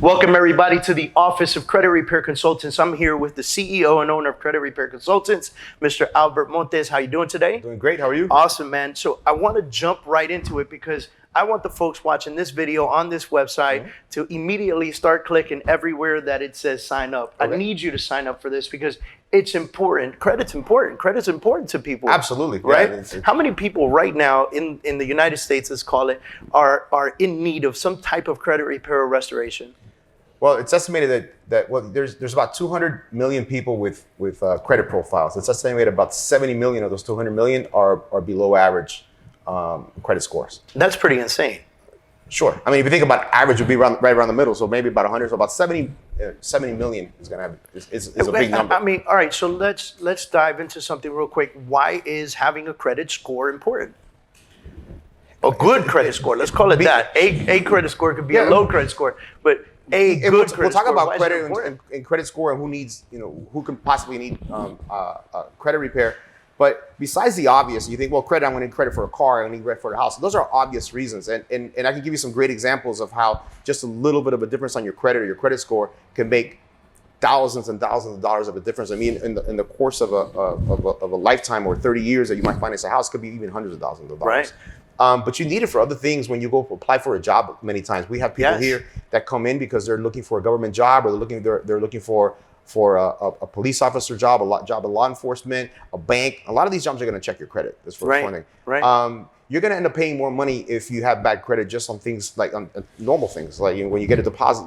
Welcome everybody to the Office of Credit Repair Consultants. I'm here with the CEO and owner of Credit Repair Consultants, Mr. Albert Montes. How you doing today? Doing great. How are you? Awesome, man. So I want to jump right into it because I want the folks watching this video on this website to immediately start clicking everywhere that it says sign up. Okay. I need you to sign up for this because it's important. Credit's important. Credit's important to people. Absolutely. Right? Yeah, How many people right now in the United States, let's call it, are in need of some type of credit repair or restoration? Well, it's estimated that there's about 200 million people with credit profiles. It's estimated about 70 million of those 200 million are below average credit scores. That's pretty insane. Sure. I mean, if you think about average, would be right around the middle. So maybe about 100. So about 70 million is going to have is a big number. I mean, all right. So let's dive into something real quick. Why is having a credit score important? A good credit score. Let's call it that. A credit score could be a low credit score, but a good credit score. We'll talk about credit and credit score and who needs, who can possibly need credit repair. But besides the obvious, you think, well, credit, I'm going to need credit for a car, I need credit for a house. Those are obvious reasons. And I can give you some great examples of how just a little bit of a difference on your credit or your credit score can make thousands and thousands of dollars of a difference. I mean, in the course of a lifetime or 30 years that you might finance a house, could be even hundreds of thousands of dollars. Right. But you need it for other things when you go apply for a job many times. We have people here that come in because they're looking for a government job or they're looking for a police officer job, job in law enforcement, a bank. A lot of these jobs are going to check your credit. That's for one thing. Right. You're going to end up paying more money if you have bad credit just on things like on normal things, like when you get a deposit,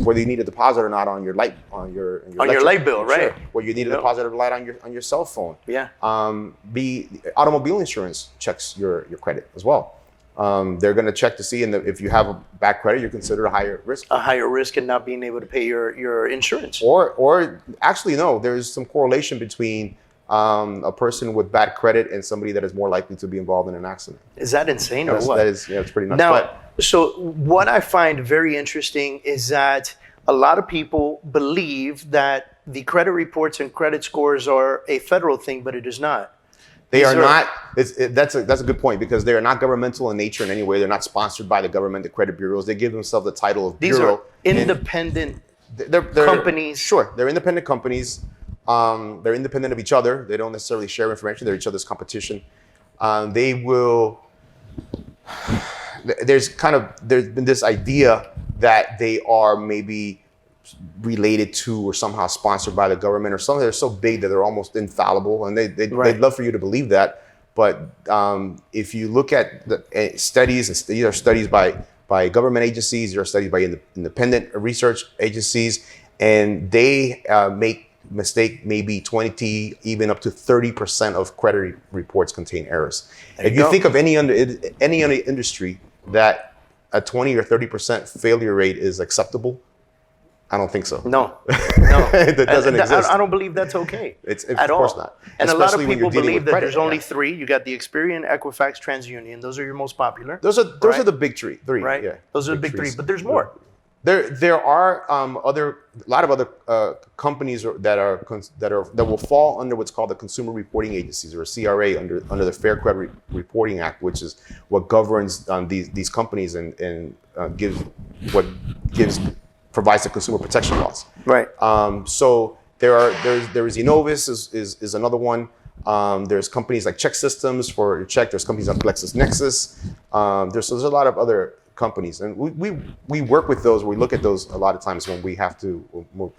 whether you need a deposit or not on your light your light bill, right? Or you need a deposit of light on your cell phone. Yeah. Automobile insurance checks your credit as well. They're going to check to see, and if you have a bad credit, you're considered a higher risk. A higher risk in not being able to pay your insurance. Or actually, no, there's some correlation between a person with bad credit and somebody that is more likely to be involved in an accident. Is that insane or what? That is, it's pretty nuts. Now, so what I find very interesting is that a lot of people believe that the credit reports and credit scores are a federal thing, but it is not. They are not. That's a good point because they are not governmental in nature in any way. They're not sponsored by the government, the credit bureaus. They give themselves the title of bureau. These are independent companies. Sure, they're independent companies. They're independent of each other. They don't necessarily share information. They're each other's competition. They will. There's been this idea that they are maybe related to or somehow sponsored by the government or something. They're so big that they're almost infallible, and they'd love for you to believe that. But if you look at the studies, these are studies by government agencies, these are studies by independent research agencies, and they make mistake maybe 20, even up to 30% of credit reports contain errors. If you think of any other industry that a 20 or 30% failure rate is acceptable, I don't think so. No. That doesn't exist. I don't believe that's okay. Of course not. And a lot of people believe that there's only three. You got the Experian, Equifax, TransUnion. Those are your most popular. Those are the big three. Right. Yeah. Those are the big three. But there's more. There are a lot of other companies that will fall under what's called the Consumer Reporting Agencies, or a CRA, under the Fair Credit Reporting Act, which is what governs these companies and provides the consumer protection laws. Right. So there is Enovis is another one. There's companies like Check Systems for your check. There's companies like LexisNexis. There's a lot of other companies, and we work with those. We look at those a lot of times when we have to,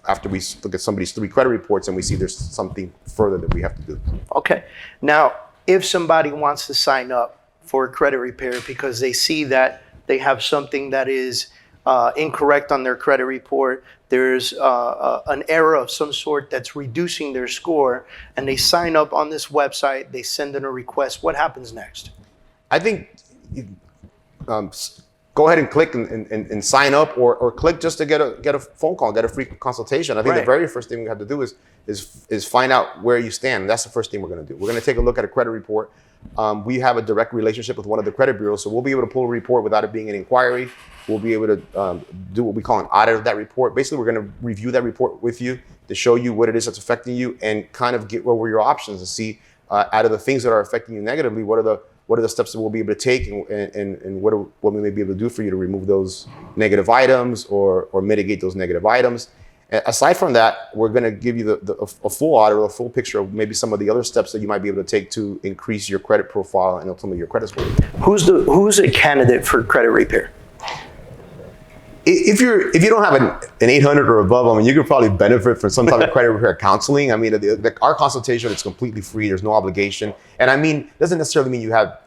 after we look at somebody's 3 credit reports and we see there's something further that we have to do. Okay. Now, if somebody wants to sign up for credit repair because they see that they have something that is incorrect on their credit report, there's an error of some sort that's reducing their score, and they sign up on this website, they send in a request, what happens next? I think go ahead and click and sign up, or click just to get a phone call, get a free consultation. I think the very first thing we have to do is find out where you stand. That's the first thing we're going to do. We're going to take a look at a credit report. We have a direct relationship with one of the credit bureaus, so we'll be able to pull a report without it being an inquiry. We'll be able to do what we call an audit of that report. Basically, we're going to review that report with you to show you what it is that's affecting you and kind of get what were your options to see out of the things that are affecting you negatively, what are what are the steps that we'll be able to take, and what we may be able to do for you to remove those negative items or mitigate those negative items. Aside from that, we're going to give you a full audit or a full picture of maybe some of the other steps that you might be able to take to increase your credit profile and ultimately your credit score. Who's a candidate for credit repair? If you don't have an 800 or above, I mean, you could probably benefit from some type of credit repair counseling. I mean, our consultation is completely free. There's no obligation. And I mean, it doesn't necessarily mean you have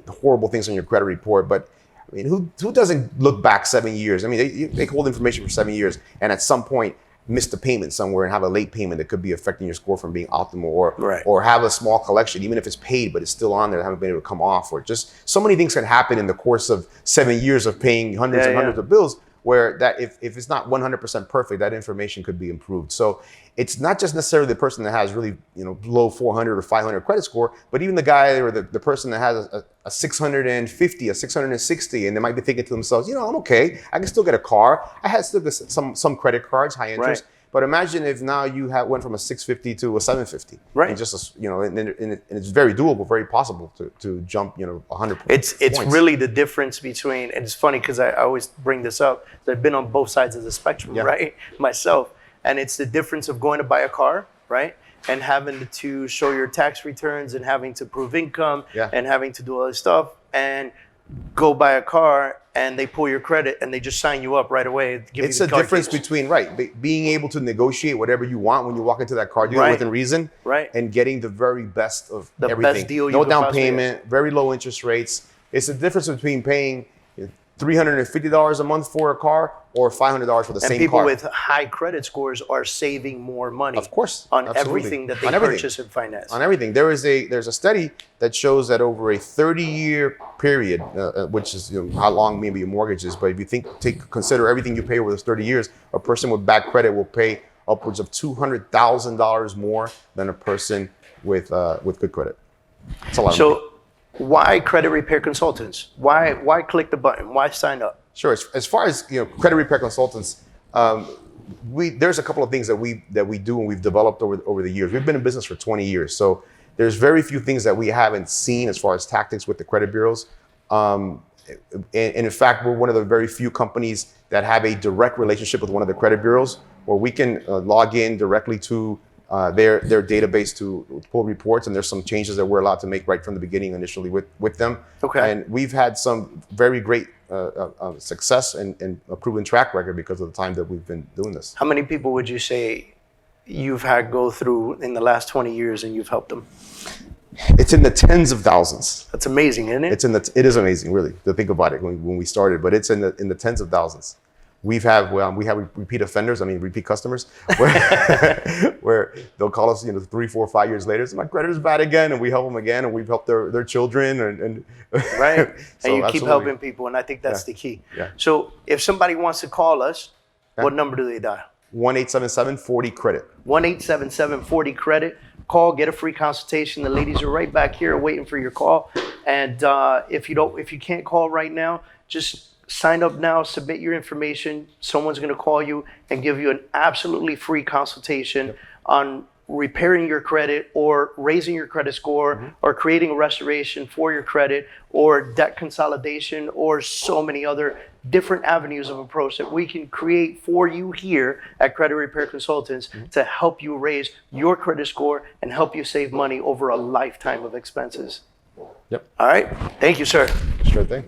horrible things on your credit report, but I mean, who doesn't look back 7 years? I mean, they hold information for 7 years and at some point miss a payment somewhere and have a late payment that could be affecting your score from being optimal, or have a small collection, even if it's paid, but it's still on there, haven't been able to come off, or just so many things can happen in the course of 7 years of paying hundreds and hundreds of bills, where that if it's not 100% perfect, that information could be improved. So it's not just necessarily the person that has really, low 400 or 500 credit score, but even the guy or the person that has a 650, a 660, and they might be thinking to themselves, I'm okay. I can still get a car. I had still get some credit cards, high interest. Right. But imagine if now you went from a 650 to a 750. Right. And just, and it's very doable, very possible to jump, 100 points. It's really the difference between, and it's funny because I always bring this up. I've been on both sides of the spectrum, right? Myself. And it's the difference of going to buy a car, right? And having to show your tax returns and having to prove income and having to do all this stuff, and go buy a car and they pull your credit and they just sign you up right away. It's a difference between being able to negotiate whatever you want when you walk into that car dealer within reason, and getting the very best of everything. Best deal. No down payment, very low interest rates. It's the difference between paying $350 a month for a car or $500 for the same car. And people with high credit scores are saving more money, of course, on everything that they purchase and finance. On everything. There's a study that shows that over a 30-year period, which is how long maybe your mortgage is, but if you consider everything you pay over those 30 years, a person with bad credit will pay upwards of $200,000 more than a person with good credit. That's a lot of money. Why credit repair consultants? Why click the button? Why sign up? Sure. As far as credit repair consultants, there's a couple of things that we do and we've developed over the years. We've been in business for 20 years, so there's very few things that we haven't seen as far as tactics with the credit bureaus. And in fact, we're one of the very few companies that have a direct relationship with one of the credit bureaus, where we can log in directly to their database to pull reports, and there's some changes that we're allowed to make right from the beginning initially with them. Okay. And we've had some very great success and a proven track record because of the time that we've been doing this. How many people would you say you've had go through in the last 20 years and you've helped them? It's in the tens of thousands. That's amazing, isn't it? It is amazing, really, to think about it when we started, but it's in the tens of thousands. We have repeat offenders, repeat customers, where they'll call us, 3, 4, 5 years later. So my credit is bad again, and we help them again, and we've helped their children, and right. So and you keep helping people, and I think that's the key. Yeah. So if somebody wants to call us, what number do they dial? 1-877-40-CREDIT. 1-877-40-CREDIT. Call, get a free consultation. The ladies are right back here waiting for your call. And if you can't call right now, just sign up now, submit your information. Someone's going to call you and give you an absolutely free consultation on repairing your credit or raising your credit score or creating a restoration for your credit or debt consolidation or so many other different avenues of approach that we can create for you here at Credit Repair Consultants to help you raise your credit score and help you save money over a lifetime of expenses. Yep. All right. Thank you, sir. Sure thing.